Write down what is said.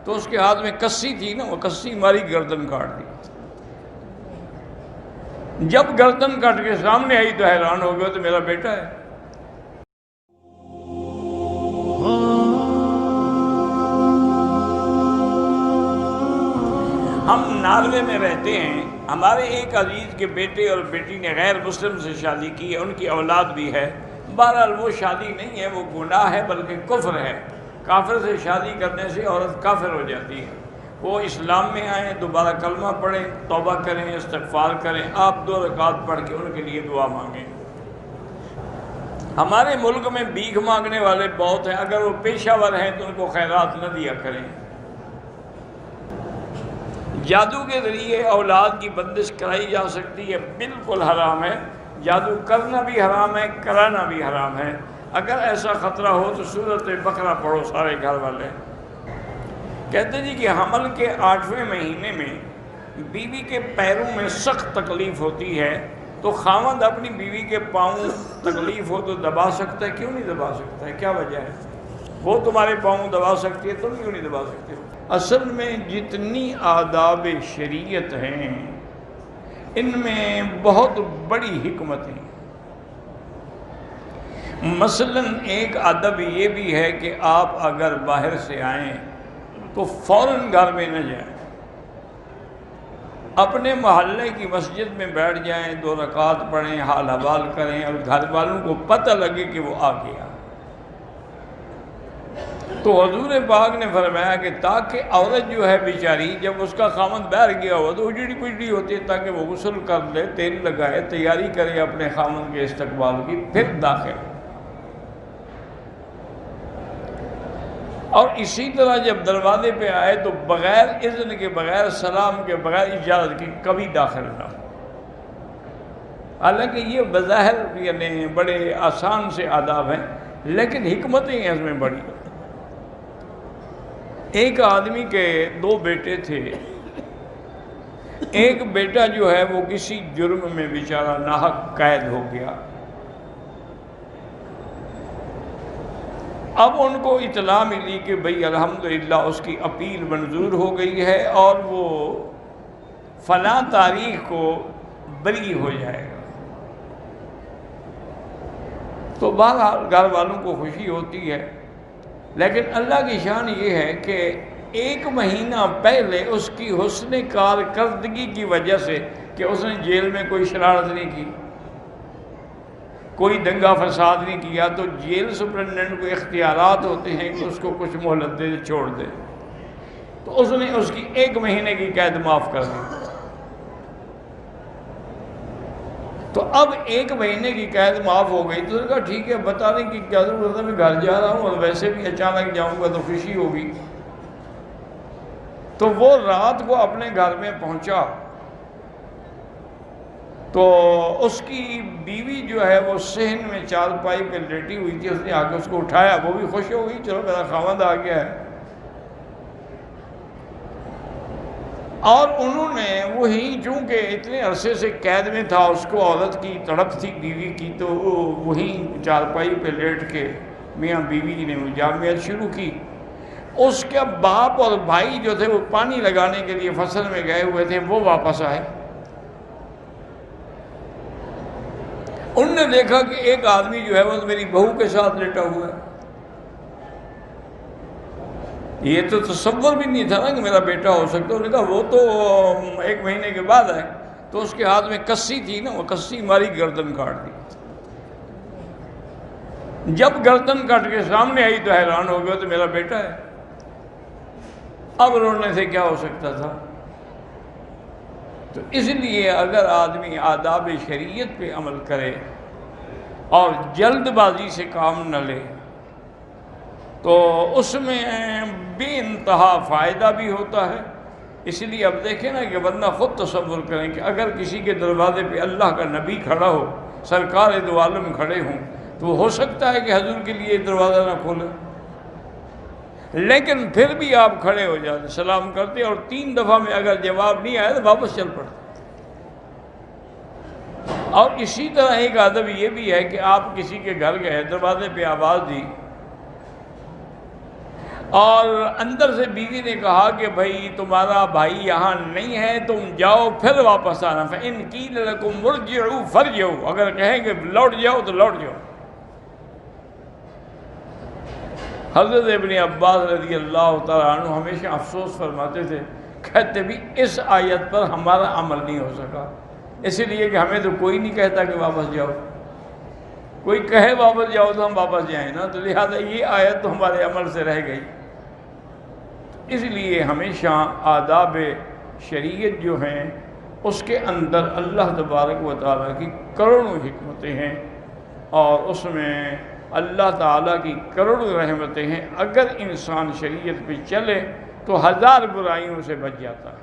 تو اس کے ہاتھ میں کسی تھی نا، وہ کسی ماری گردن کاٹ دی۔ جب گردن کٹ کے سامنے آئی تو حیران ہو گیا، تو میرا بیٹا ہے۔ ہم ناروے میں رہتے ہیں، ہمارے ایک عزیز کے بیٹے اور بیٹی نے غیر مسلم سے شادی کی ہے، ان کی اولاد بھی ہے۔ بہرحال وہ شادی نہیں ہے، وہ گناہ ہے بلکہ کفر ہے۔ کافر سے شادی کرنے سے عورت کافر ہو جاتی ہے۔ وہ اسلام میں آئیں، دوبارہ کلمہ پڑھیں، توبہ کریں، استغفار کریں، آپ 2 رکعت پڑھ کے ان کے لیے دعا مانگیں۔ ہمارے ملک میں بھیک مانگنے والے بہت ہیں، اگر وہ پیشہ ور ہیں تو ان کو خیرات نہ دیا کریں۔ جادو کے ذریعے اولاد کی بندش کرائی جا سکتی ہے، بالکل حرام ہے۔ جادو کرنا بھی حرام ہے، کرانا بھی حرام ہے۔ اگر ایسا خطرہ ہو تو سورۃ بقرہ پڑھو سارے گھر والے۔ کہتے جی کہ حمل کے 8ویں مہینے میں بیوی کے پیروں میں سخت تکلیف ہوتی ہے، تو خاوند اپنی بیوی کے پاؤں تکلیف ہو تو دبا سکتا ہے، کیوں نہیں دبا سکتا ہے؟ کیا وجہ ہے؟ وہ تمہارے پاؤں دبا سکتی ہے، تم کیوں نہیں دبا سکتے ہو؟ اصل میں جتنی آداب شریعت ہیں ان میں بہت بڑی حکمت ہیں۔ مثلا ایک ادب یہ بھی ہے کہ آپ اگر باہر سے آئیں تو فوراً گھر میں نہ جائیں، اپنے محلے کی مسجد میں بیٹھ جائیں، 2 رکعت پڑھیں، حال حوال کریں، اور گھر والوں کو پتہ لگے کہ وہ آ گیا۔ تو حضور پاک نے فرمایا کہ تاکہ عورت جو ہے بیچاری جب اس کا خاوند باہر گیا ہوا تو اجڑی پجڑی ہوتی ہے، تاکہ وہ غسل کر لے، تیل لگائے، تیاری کرے اپنے خاوند کے استقبال کی، پھر داخل۔ اور اسی طرح جب دروازے پہ آئے تو بغیر اذن کے، بغیر سلام کے، بغیر اجازت کے کبھی داخل نہ ہو۔ حالانکہ یہ بظاہر یعنی بڑے آسان سے آداب ہیں، لیکن حکمتیں ہیں اس میں بڑی۔ ایک آدمی کے 2 بیٹے تھے، ایک بیٹا جو ہے وہ کسی جرم میں بیچارہ ناحق قید ہو گیا۔ اب ان کو اطلاع ملی کہ بھئی الحمدللہ اس کی اپیل منظور ہو گئی ہے اور وہ فلاں تاریخ کو بری ہو جائے گا۔ تو بہرحال گھر والوں کو خوشی ہوتی ہے، لیکن اللہ کی شان یہ ہے کہ 1 مہینہ پہلے اس کی حسن کارکردگی کی وجہ سے کہ اس نے جیل میں کوئی شرارت نہیں کی، کوئی دنگا فساد نہیں کیا، تو جیل سپرنٹنڈنٹ کو اختیارات ہوتے ہیں کہ اس کو کچھ مہلت دے چھوڑ دے، تو اس نے اس کی 1 مہینے کی قید معاف کر دی۔ تو اب 1 مہینے کی قید معاف ہو گئی، تو اس نے کہا ٹھیک ہے، بتانے کی کیا ضرورت ہے، میں گھر جا رہا ہوں اور ویسے بھی اچانک جاؤں گا تو خوشی ہوگی۔ تو وہ رات کو اپنے گھر میں پہنچا تو اس کی بیوی جو ہے وہ صحن میں چارپائی پہ لیٹی ہوئی تھی، اس نے آ کے اس کو اٹھایا، وہ بھی خوش ہو گئی، چلو میرا خاوند آ گیا ہے۔ اور انہوں نے وہی، چونکہ اتنے عرصے سے قید میں تھا، اس کو عورت کی تڑپ تھی بیوی کی، تو وہی چارپائی پہ لیٹ کے میاں بیوی نے جامعت شروع کی۔ اس کے باپ اور بھائی جو تھے وہ پانی لگانے کے لیے فصل میں گئے ہوئے تھے، وہ واپس آئے۔ انہوں نے دیکھا کہ ایک آدمی جو ہے وہ میری بہو کے ساتھ لیٹا ہوا ہے۔ یہ تو تصور بھی نہیں تھا نا کہ میرا بیٹا ہو سکتا۔ انہوں نے کہا وہ تو 1 مہینے کے بعد آئے، تو اس کے ہاتھ میں کسی تھی نا، وہ کسی ماری گردن کاٹ دی۔ جب گردن کٹ کے سامنے آئی تو حیران ہو گیا، تو میرا بیٹا ہے۔ اب رونے سے کیا ہو سکتا تھا؟ تو اس لیے اگر آدمی آداب شریعت پہ عمل کرے اور جلد بازی سے کام نہ لے تو اس میں بے انتہا فائدہ بھی ہوتا ہے۔ اس لیے اب دیکھیں نا کہ بندہ خود تصور کریں کہ اگر کسی کے دروازے پہ اللہ کا نبی کھڑا ہو، سرکار دو عالم کھڑے ہوں، تو ہو سکتا ہے کہ حضور کے لیے دروازہ نہ کھولے، لیکن پھر بھی آپ کھڑے ہو جاتے، سلام کرتے، اور 3 دفعہ میں اگر جواب نہیں آیا تو واپس چل پڑتے۔ اور اسی طرح ایک ادب یہ بھی ہے کہ آپ کسی کے گھر گئے، دروازے پہ آواز دی، اور اندر سے بیوی نے کہا کہ بھائی تمہارا بھائی یہاں نہیں ہے، تم جاؤ پھر واپس آنا، فَإِنْ قِيلَ لَكُمْ ارْجِعُوا فَارْجِعُوا، اگر کہیں کہ لوٹ جاؤ تو لوٹ جاؤ۔ حضرت ابن عباس رضی اللہ تعالیٰ عنہ ہمیشہ افسوس فرماتے تھے، کہتے بھی اس آیت پر ہمارا عمل نہیں ہو سکا، اس لیے کہ ہمیں تو کوئی نہیں کہتا کہ واپس جاؤ، کوئی کہے واپس جاؤ تو ہم واپس جائیں نا، تو لہذا یہ آیت تو ہمارے عمل سے رہ گئی۔ اس لیے ہمیشہ آداب شریعت جو ہیں اس کے اندر اللہ تبارک و تعالیٰ کی کروڑوں حکمتیں ہیں، اور اس میں اللہ تعالیٰ کی کروڑوں رحمتیں ہیں۔ اگر انسان شریعت پہ چلے تو ہزار برائیوں سے بچ جاتا ہے۔